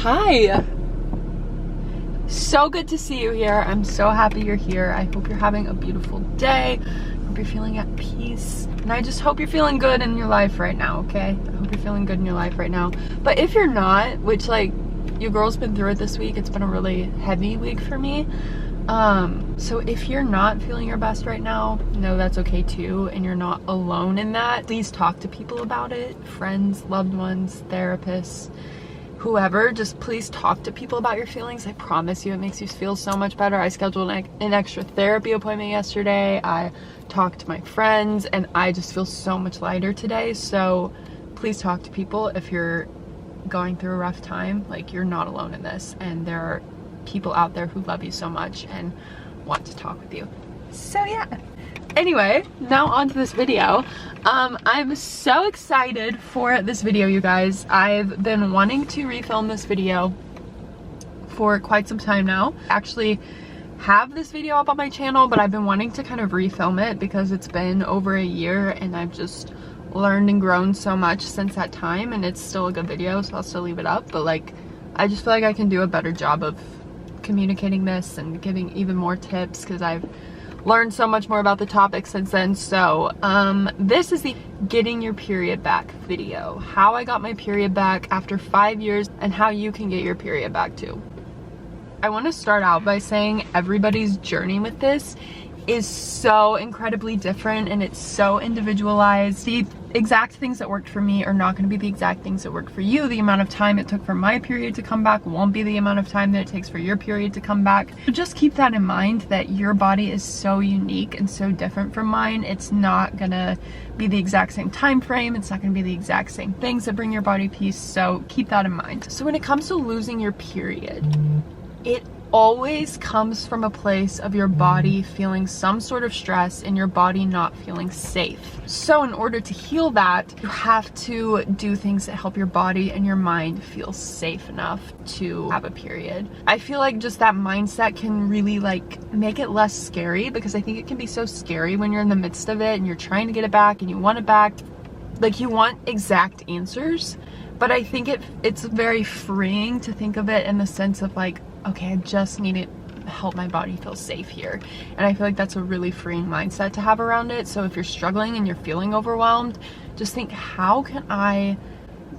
Hi. So good to see you here. I'm so happy you're here. I hope you're having a beautiful day. I hope you're feeling at peace. And I just hope you're feeling good in your life right now, okay? I hope you're feeling good in your life right now. But if you're not, which like, your girl's been through it this week. It's been a really heavy week for me. So if you're not feeling your best right now, no, that's okay too. And you're not alone in that. Please talk to people about it. Friends, loved ones, therapists, whoever, just please talk to people about your feelings. I promise you it makes you feel so much better. I scheduled an extra therapy appointment yesterday. I talked to my friends and I just feel so much lighter today. So please talk to people if you're going through a rough time. Like, you're not alone in this, and there are people out there who love you so much and want to talk with you. So yeah. Anyway, now on to this video. I'm so excited for this video, you guys. I've been wanting to refilm this video for quite some time now. Actually have this video up on my channel, but I've been wanting to kind of refilm it because it's been over a year and I've just learned and grown so much since that time, and it's still a good video, so I'll still leave it up. But like, I just feel like I can do a better job of communicating this and giving even more tips because I've learned so much more about the topic since then. So this is the getting your period back video, how I got my period back after 5 years and how you can get your period back too. I want to start out by saying everybody's journey with this is so incredibly different and it's so individualized. The exact things that worked for me are not going to be the exact things that work for you. The amount of time it took for my period to come back won't be the amount of time that it takes for your period to come back. So just keep that in mind, that your body is so unique and so different from mine. It's not gonna be the exact same time frame. It's not gonna be the exact same things that bring your body peace. So keep that in mind. So when it comes to losing your period, it always comes from a place of your body feeling some sort of stress and your body not feeling safe. So in order to heal that, you have to do things that help your body and your mind feel safe enough to have a period. I feel like just that mindset can really like make it less scary, because I think it can be so scary when you're in the midst of it and you're trying to get it back and you want it back. Like, you want exact answers, but I think it's very freeing to think of it in the sense of like, okay, I just need to help my body feel safe here. And I feel like that's a really freeing mindset to have around it. So if you're struggling and you're feeling overwhelmed, just think, how can I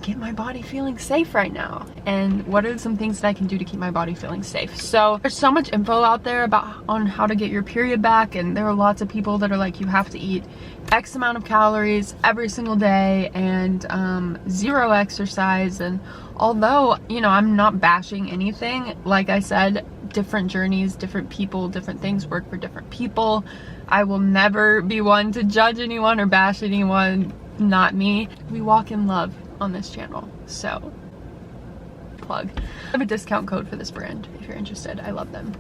get my body feeling safe right now? And what are some things that I can do to keep my body feeling safe? So there's so much info out there on how to get your period back, and there are lots of people that are like, you have to eat X amount of calories every single day and 0 exercise. And although, you know, I'm not bashing anything, like I said, different journeys, different people, different things work for different people. I will never be one to judge anyone or bash anyone, not me. We walk in love on this channel, so plug. I have a discount code for this brand if you're interested. I love them.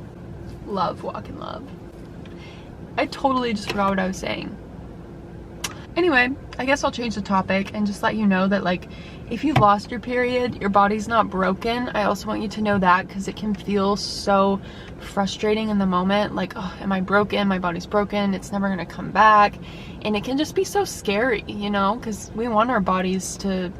Love Walk in Love. I totally just forgot what I was saying. Anyway, I guess I'll change the topic and just let you know that, like, if you've lost your period, your body's not broken. I also want you to know that, because it can feel so frustrating in the moment. Like, oh, am I broken? My body's broken. It's never gonna come back. And it can just be so scary, you know, because we want our bodies to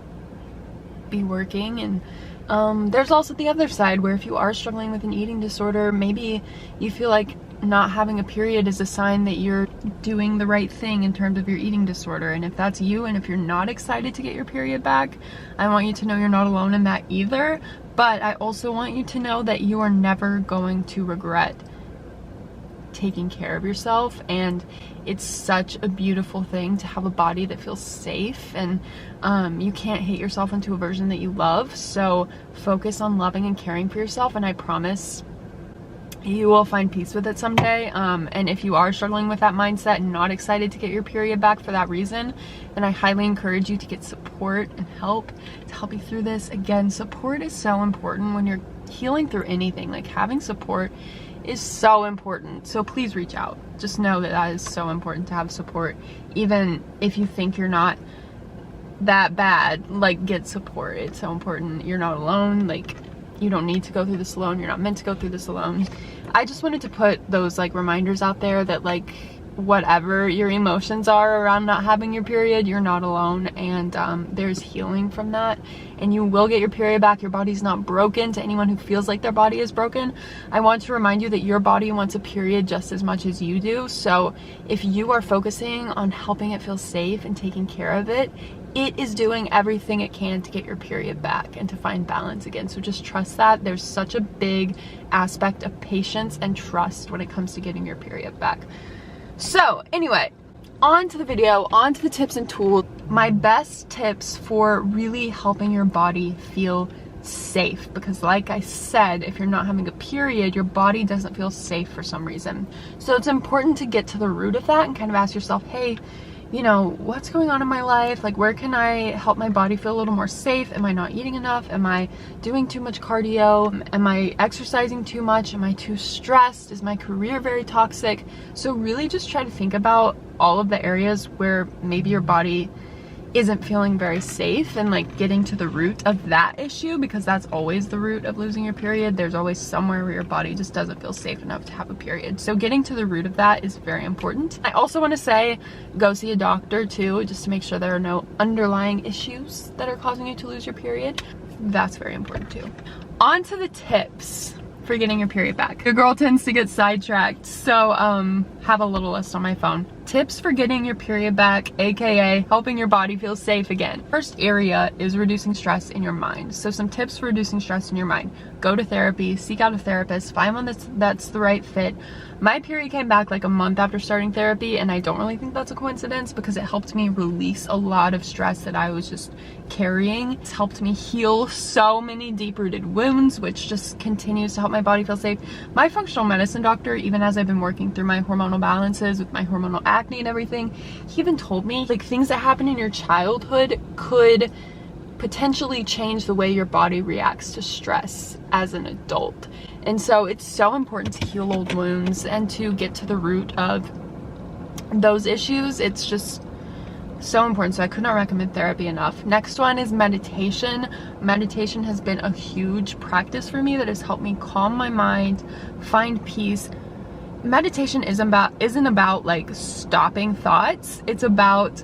be working. And there's also the other side, where if you are struggling with an eating disorder, maybe you feel like not having a period is a sign that you're doing the right thing in terms of your eating disorder. And if that's you, and if you're not excited to get your period back, I want you to know you're not alone in that either. But I also want you to know that you are never going to regret taking care of yourself. And it's such a beautiful thing to have a body that feels safe, and you can't hate yourself into a version that you love. So focus on loving and caring for yourself, and I promise you will find peace with it someday. And if you are struggling with that mindset and not excited to get your period back for that reason, then I highly encourage you to get support and help to help you through this. Again, support is so important when you're healing through anything. Like, having support is so important. So please reach out. Just know that that is so important, to have support. Even if you think you're not that bad, like, get support. It's so important. You're not alone. Like, you don't need to go through this alone. You're not meant to go through this alone. I just wanted to put those like reminders out there that, like, whatever your emotions are around not having your period, you're not alone, and there's healing from that, and you will get your period back. Your body's not broken. To anyone who feels like their body is broken, I want to remind you that your body wants a period just as much as you do. So if you are focusing on helping it feel safe and taking care of it, it is doing everything it can to get your period back and to find balance again. So just trust that. There's such a big aspect of patience and trust when it comes to getting your period back. So anyway, on to the video, on to the tips and tools. My best tips for really helping your body feel safe, because like I said, if you're not having a period, your body doesn't feel safe for some reason. So it's important to get to the root of that and kind of ask yourself, hey, you know, what's going on in my life? Like, where can I help my body feel a little more safe? Am I not eating enough? Am I doing too much cardio? Am I exercising too much? Am I too stressed? Is my career very toxic? So really just try to think about all of the areas where maybe your body isn't feeling very safe, and like getting to the root of that issue, because that's always the root of losing your period. There's always somewhere where your body just doesn't feel safe enough to have a period. So getting to the root of that is very important. I also want to say, go see a doctor too, just to make sure there are no underlying issues that are causing you to lose your period. That's very important too. On to the tips for getting your period back. Your girl tends to get sidetracked, so have a little list on my phone. Tips for getting your period back, aka helping your body feel safe again. First area is reducing stress in your mind. So some tips for reducing stress in your mind: go to therapy, seek out a therapist, find one that's the right fit. My period came back like a month after starting therapy, and I don't really think that's a coincidence, because it helped me release a lot of stress that I was just carrying. It's helped me heal so many deep-rooted wounds, which just continues to help my body feel safe. My functional medicine doctor, even as I've been working through my hormonal balances with my hormonal acne and everything, he even told me like things that happen in your childhood could potentially change the way your body reacts to stress as an adult. And so it's so important to heal old wounds and to get to the root of those issues. It's just so important. So I could not recommend therapy enough. Next one is meditation. Meditation has been a huge practice for me that has helped me calm my mind, find peace. Meditation isn't about like stopping thoughts. It's about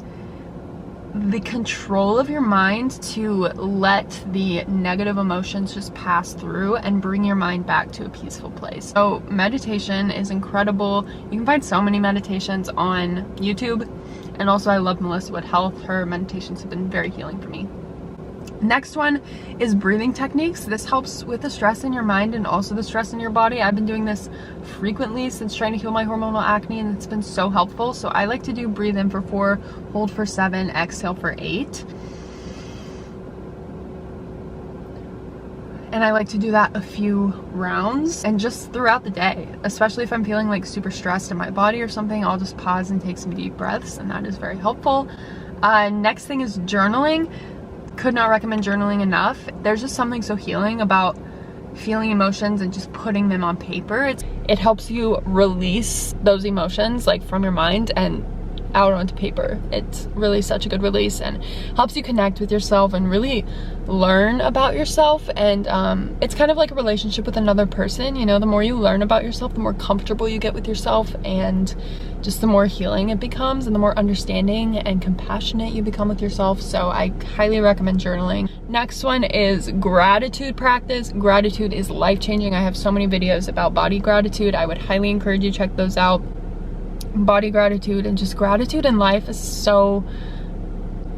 the control of your mind to let the negative emotions just pass through and bring your mind back to a peaceful place. So meditation is incredible. You can find so many meditations on YouTube. And also I love Melissa Wood Health. Her meditations have been very healing for me. Next one is breathing techniques. This helps with the stress in your mind and also the stress in your body. I've been doing this frequently since trying to heal my hormonal acne, and it's been so helpful. So I like to do breathe in for 4, hold for 7, exhale for 8. And I like to do that a few rounds and just throughout the day, especially if I'm feeling like super stressed in my body or something. I'll just pause and take some deep breaths, and that is very helpful. Next thing is journaling. Could not recommend journaling enough. There's just something so healing about feeling emotions and just putting them on paper. It helps you release those emotions like from your mind and out onto paper. It's really such a good release and helps you connect with yourself and really learn about yourself. And it's kind of like a relationship with another person. You know, the more you learn about yourself, the more comfortable you get with yourself, and just the more healing it becomes and the more understanding and compassionate you become with yourself. So I highly recommend journaling. Next one is gratitude practice. Gratitude is life-changing. I have so many videos about body gratitude. I would highly encourage you to check those out. Body gratitude and just gratitude in life is so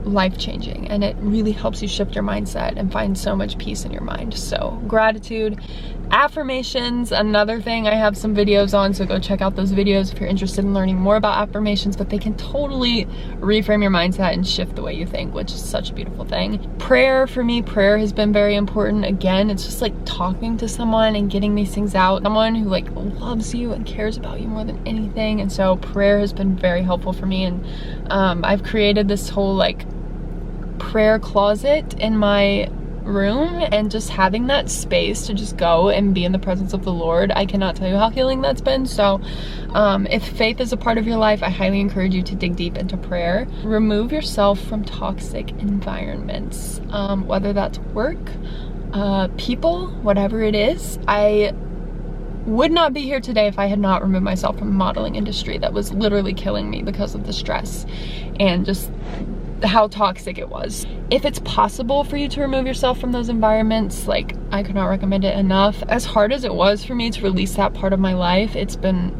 life-changing, and it really helps you shift your mindset and find so much peace in your mind. So gratitude. Affirmations, another thing I have some videos on, so go check out those videos if you're interested in learning more about affirmations. But they can totally reframe your mindset and shift the way you think, which is such a beautiful thing. Prayer, for me, prayer has been very important. Again, it's just like talking to someone and getting these things out. Someone who like loves you and cares about you more than anything. And so prayer has been very helpful for me. And I've created this whole like prayer closet in my room, and just having that space to just go and be in the presence of the Lord, I cannot tell you how healing that's been. So if faith is a part of your life, I highly encourage you to dig deep into prayer. Remove yourself from toxic environments, whether that's work, people, whatever it is. I would not be here today if I had not removed myself from the modeling industry that was literally killing me because of the stress and just how toxic it was. If it's possible for you to remove yourself from those environments, like, I could not recommend it enough. As hard as it was for me to release that part of my life, it's been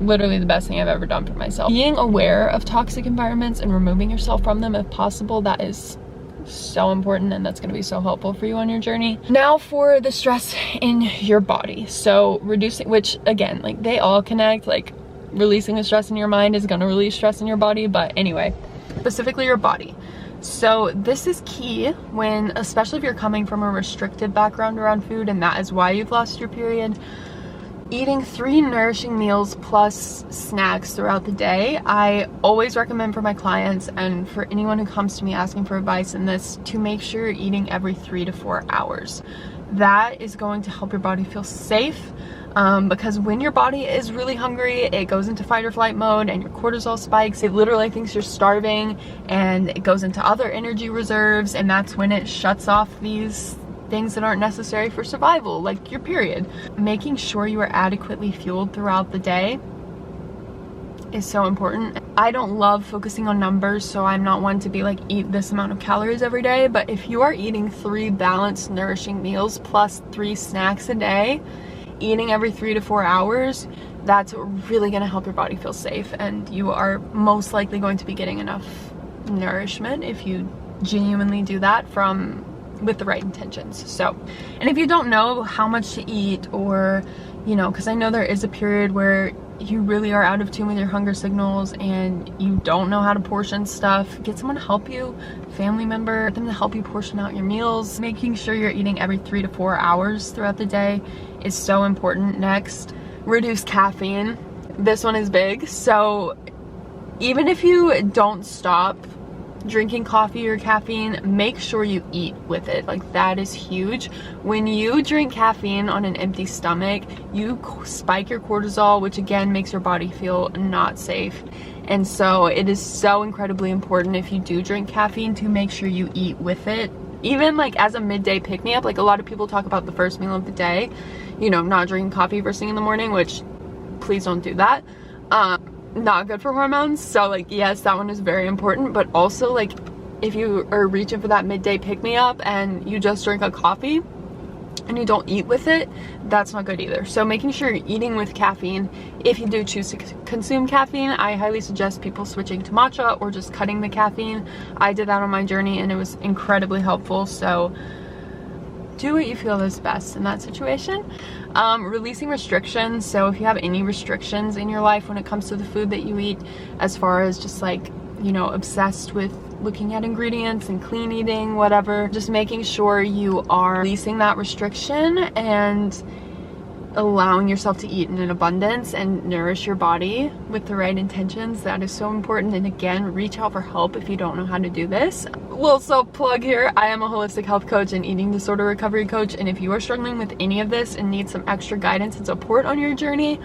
literally the best thing I've ever done for myself. Being aware of toxic environments and removing yourself from them if possible, that is so important, and that's going to be so helpful for you on your journey. Now for the stress in your body. So reducing, which again, like, they all connect, like releasing the stress in your mind is going to release stress in your body, but anyway, specifically your body. So this is key when, especially if you're coming from a restricted background around food and that is why you've lost your period. Eating 3 nourishing meals plus snacks throughout the day, I always recommend for my clients and for anyone who comes to me asking for advice in this, to make sure you're eating every 3 to 4 hours. That is going to help your body feel safe, because when your body is really hungry, it goes into fight or flight mode and your cortisol spikes. It literally thinks you're starving and it goes into other energy reserves, and that's when it shuts off these things that aren't necessary for survival, like your period. Making sure you are adequately fueled throughout the day is so important. I don't love focusing on numbers, so I'm not one to be like, eat this amount of calories every day, but if you are eating 3 balanced nourishing meals plus 3 snacks a day, eating every 3 to 4 hours, that's really going to help your body feel safe, and you are most likely going to be getting enough nourishment if you genuinely do that with the right intentions. So, and if you don't know how much to eat, or, you know, because I know there is a period where you really are out of tune with your hunger signals and you don't know how to portion stuff, get someone to help you, family member, get them to help you portion out your meals. Making sure you're eating every 3 to 4 hours throughout the day is so important. Next, reduce caffeine. This one is big. So even if you don't stop drinking coffee or caffeine, make sure you eat with it. Like, that is huge. When you drink caffeine on an empty stomach, you spike your cortisol, which again makes your body feel not safe. And so it is so incredibly important, if you do drink caffeine, to make sure you eat with it. Even like as a midday pick-me-up, like a lot of people talk about the first meal of the day, you know, not drinking coffee first thing in the morning, which please don't do that. Not good for hormones. So like, yes, that one is very important, but also like, if you are reaching for that midday pick-me-up and you just drink a coffee and you don't eat with it, that's not good either. So making sure you're eating with caffeine. If you do choose to consume caffeine, I highly suggest people switching to matcha or just cutting the caffeine. I did that on my journey and it was incredibly helpful. So do what you feel is best in that situation. Releasing restrictions. So if you have any restrictions in your life when it comes to the food that you eat, as far as just like, you know, obsessed with looking at ingredients and clean eating, whatever, just making sure you are releasing that restriction and allowing yourself to eat in an abundance and nourish your body with the right intentions. That is so important. And again, reach out for help if you don't know how to do this. Little self plug here, I am a holistic health coach and eating disorder recovery coach, and if you are struggling with any of this and need some extra guidance and support on your journey,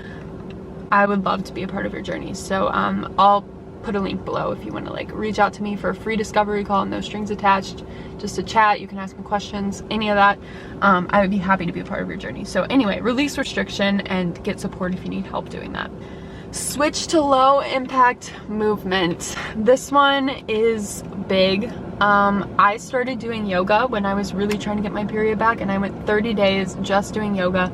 I would love to be a part of your journey. So I'll put a link below if you want to like reach out to me for a free discovery call, no strings attached, just to chat. You can ask me questions, any of that. I would be happy to be a part of your journey. So anyway, release restriction and get support if you need help doing that. Switch to low impact movement. This one is big. I started doing yoga when I was really trying to get my period back, and I went 30 days just doing yoga.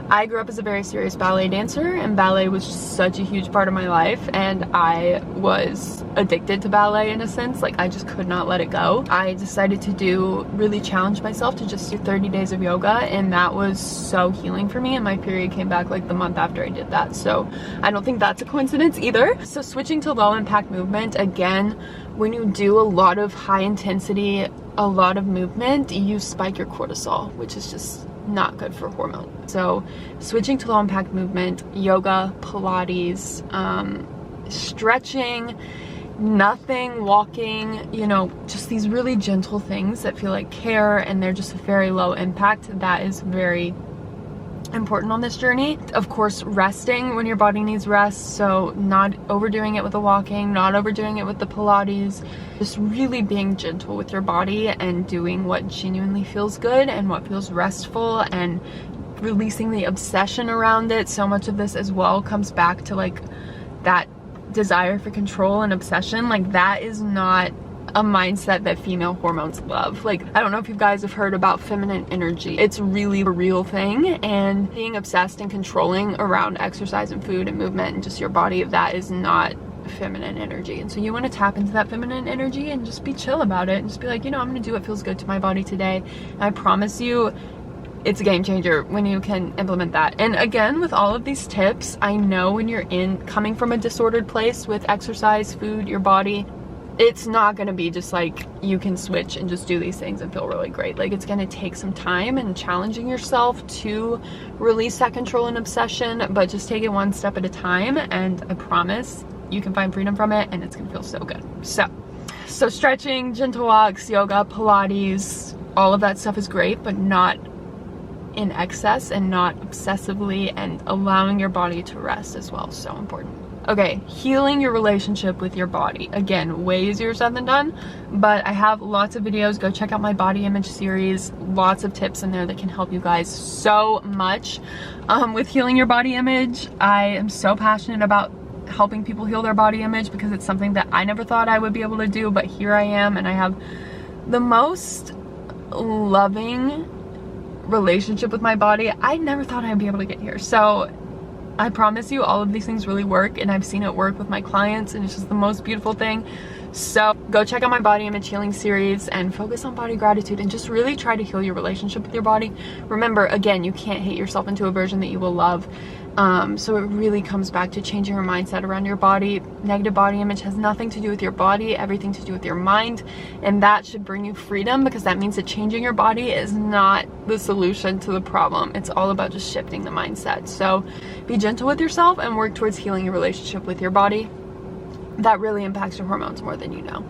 I grew up as a very serious ballet dancer, and ballet was such a huge part of my life, and I was addicted to ballet in a sense. Like, I just could not let it go. I decided to really challenge myself to just do 30 days of yoga, and that was so healing for me, and my period came back like the month after I did that. So I don't think that's a coincidence either. So switching to low impact movement, again, when you do a lot of high intensity, a lot of movement, you spike your cortisol, which is just not good for hormones. So switching to low impact movement, yoga, Pilates, stretching, nothing, walking, you know, just these really gentle things that feel like care, and they're just very low impact. That is very important on this journey. Of course, resting when your body needs rest, so not overdoing it with the walking, not overdoing it with the Pilates, just really being gentle with your body and doing what genuinely feels good and what feels restful, and releasing the obsession around it. So much of this as well comes back to like that desire for control and obsession. Like that is not a mindset that female hormones love. Like, I don't know if you guys have heard about feminine energy. It's really a real thing, and being obsessed and controlling around exercise and food and movement and just your body, that is not feminine energy. And so you want to tap into that feminine energy and just be chill about it and just be like, you know, I'm gonna do what feels good to my body today. And I promise you, it's a game changer when you can implement that. And again, with all of these tips, I know when you're coming from a disordered place with exercise, food, your body, it's not going to be just like you can switch and just do these things and feel really great. Like, it's going to take some time and challenging yourself to release that control and obsession, but just take it one step at a time, and I promise you can find freedom from it, and it's going to feel so good. So stretching, gentle walks, yoga, Pilates, all of that stuff is great, but not in excess and not obsessively, and allowing your body to rest as well. So important. Okay, healing your relationship with your body. Again, way easier said than done, but I have lots of videos. Go check out my body image series. Lots of tips in there that can help you guys so much with healing your body image. I am so passionate about helping people heal their body image because it's something that I never thought I would be able to do, but here I am, and I have the most loving relationship with my body. I never thought I'd be able to get here. So I promise you, all of these things really work, and I've seen it work with my clients, and it's just the most beautiful thing. So go check out my body image healing series and focus on body gratitude and just really try to heal your relationship with your body. Remember, again, you can't hate yourself into a version that you will love. So it really comes back to changing your mindset around your body. Negative body image has nothing to do with your body, everything to do with your mind, and that should bring you freedom, because that means that changing your body is not the solution to the problem. It's all about just shifting the mindset. So be gentle with yourself and work towards healing your relationship with your body. That really impacts your hormones more than you know.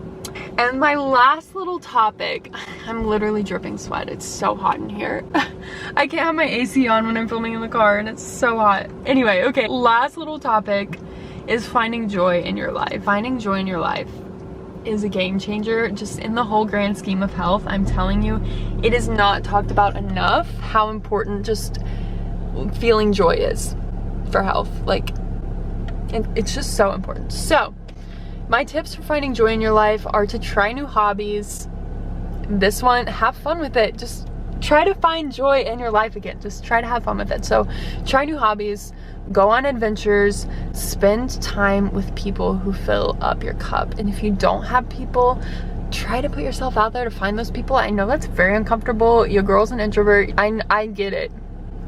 And my last little topic, I'm literally dripping sweat. It's so hot in here. I can't have my AC on when I'm filming in the car, and it's so hot. Anyway, okay, last little topic is finding joy in your life. Finding joy in your life is a game changer just in the whole grand scheme of health. I'm telling you, it is not talked about enough how important just feeling joy is for health. Like, it's just so important. So my tips for finding joy in your life are to try new hobbies. This one, have fun with it. Just try to find joy in your life again. Just try to have fun with it. So try new hobbies, go on adventures, spend time with people who fill up your cup. And if you don't have people, try to put yourself out there to find those people. I know that's very uncomfortable. Your girl's an introvert. I get it.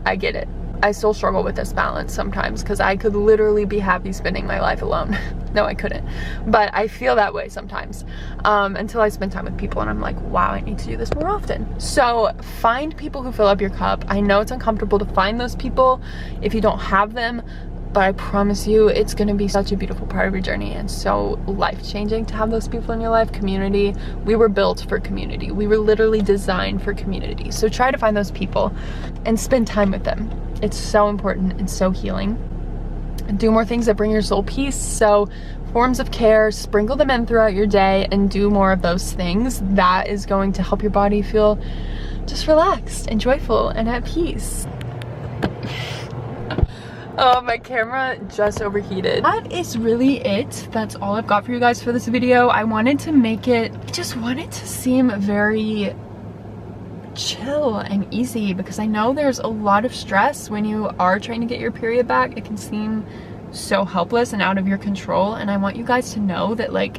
I get it. I still struggle with this balance sometimes, because I could literally be happy spending my life alone. No, I couldn't. But I feel that way sometimes until I spend time with people and I'm like, wow, I need to do this more often. So find people who fill up your cup. I know it's uncomfortable to find those people if you don't have them, but I promise you, it's going to be such a beautiful part of your journey and so life-changing to have those people in your life. Community. We were built for community. We were literally designed for community. So try to find those people and spend time with them. It's so important and so healing. Do more things that bring your soul peace. So forms of care, sprinkle them in throughout your day and do more of those things. That is going to help your body feel just relaxed and joyful and at peace. Oh, my camera just overheated. That is really it. That's all I've got for you guys for this video. I wanted to make it, just wanted to seem very chill and easy, because I know there's a lot of stress when you are trying to get your period back. It can seem so helpless and out of your control, and I want you guys to know that, like,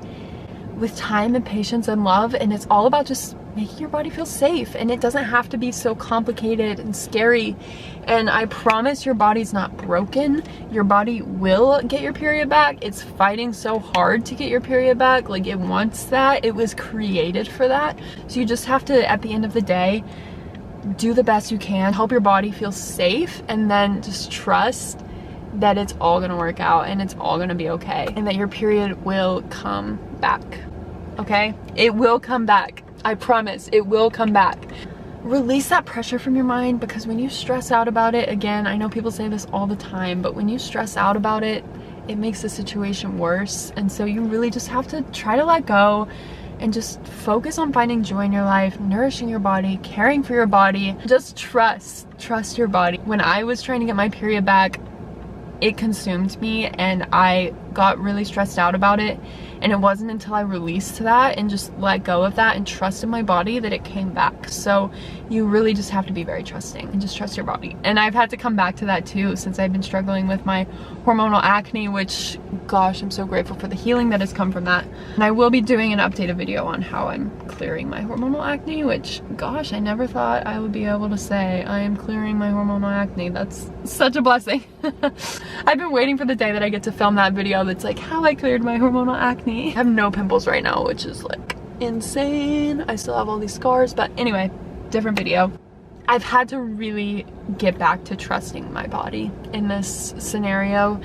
with time and patience and love, and it's all about just making your body feel safe, and it doesn't have to be so complicated and scary. And I promise your body's not broken. Your body will get your period back. It's fighting so hard to get your period back. Like, it wants that. It was created for that. So you just have to, at the end of the day, do the best you can, help your body feel safe, and then just trust that it's all gonna work out and it's all gonna be okay, and that your period will come back. Okay? It will come back. I promise, it will come back. Release that pressure from your mind, because when you stress out about it, again, I know people say this all the time, but when you stress out about it, it makes the situation worse. And so you really just have to try to let go and just focus on finding joy in your life, nourishing your body, caring for your body. Just trust your body. When I was trying to get my period back, it consumed me and I got really stressed out about it, and it wasn't until I released that and just let go of that and trusted my body that it came back. So you really just have to be very trusting and just trust your body. And I've had to come back to that too, since I've been struggling with my hormonal acne, which, gosh, I'm so grateful for the healing that has come from that. And I will be doing an updated video on how I'm clearing my hormonal acne, which, gosh, I never thought I would be able to say I am clearing my hormonal acne. That's such a blessing. I've been waiting for the day that I get to film that video that's like how I cleared my hormonal acne. I have no pimples right now, which is like insane. I still have all these scars, but anyway, different video. I've had to really get back to trusting my body in this scenario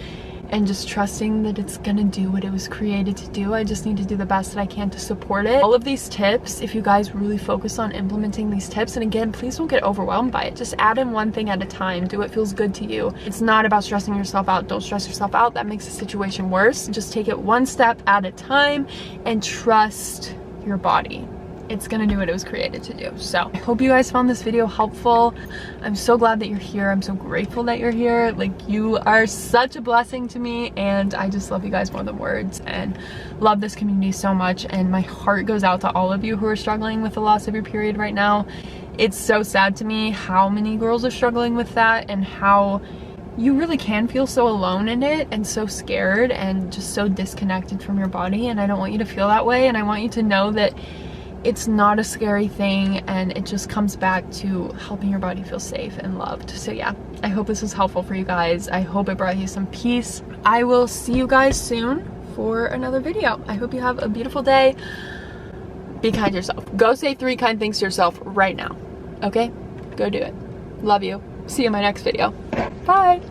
and just trusting that it's gonna do what it was created to do. I just need to do the best that I can to support it. All of these tips, if you guys really focus on implementing these tips, and again, please don't get overwhelmed by it. Just add in one thing at a time. Do what feels good to you. It's not about stressing yourself out. Don't stress yourself out. That makes the situation worse. Just take it one step at a time and trust your body. It's gonna do what it was created to do. So I hope you guys found this video helpful. I'm so glad that you're here. I'm so grateful that you're here. Like, you are such a blessing to me, and I just love you guys more than words and love this community so much. And my heart goes out to all of you who are struggling with the loss of your period right now. It's so sad to me how many girls are struggling with that, and how you really can feel so alone in it and so scared and just so disconnected from your body. And I don't want you to feel that way, and I want you to know that it's not a scary thing, and it just comes back to helping your body feel safe and loved. So yeah, I hope this was helpful for you guys. I hope it brought you some peace. I will see you guys soon for another video. I hope you have a beautiful day. Be kind to yourself. Go say 3 kind things to yourself right now. Okay? Go do it. Love you. See you in my next video. Bye.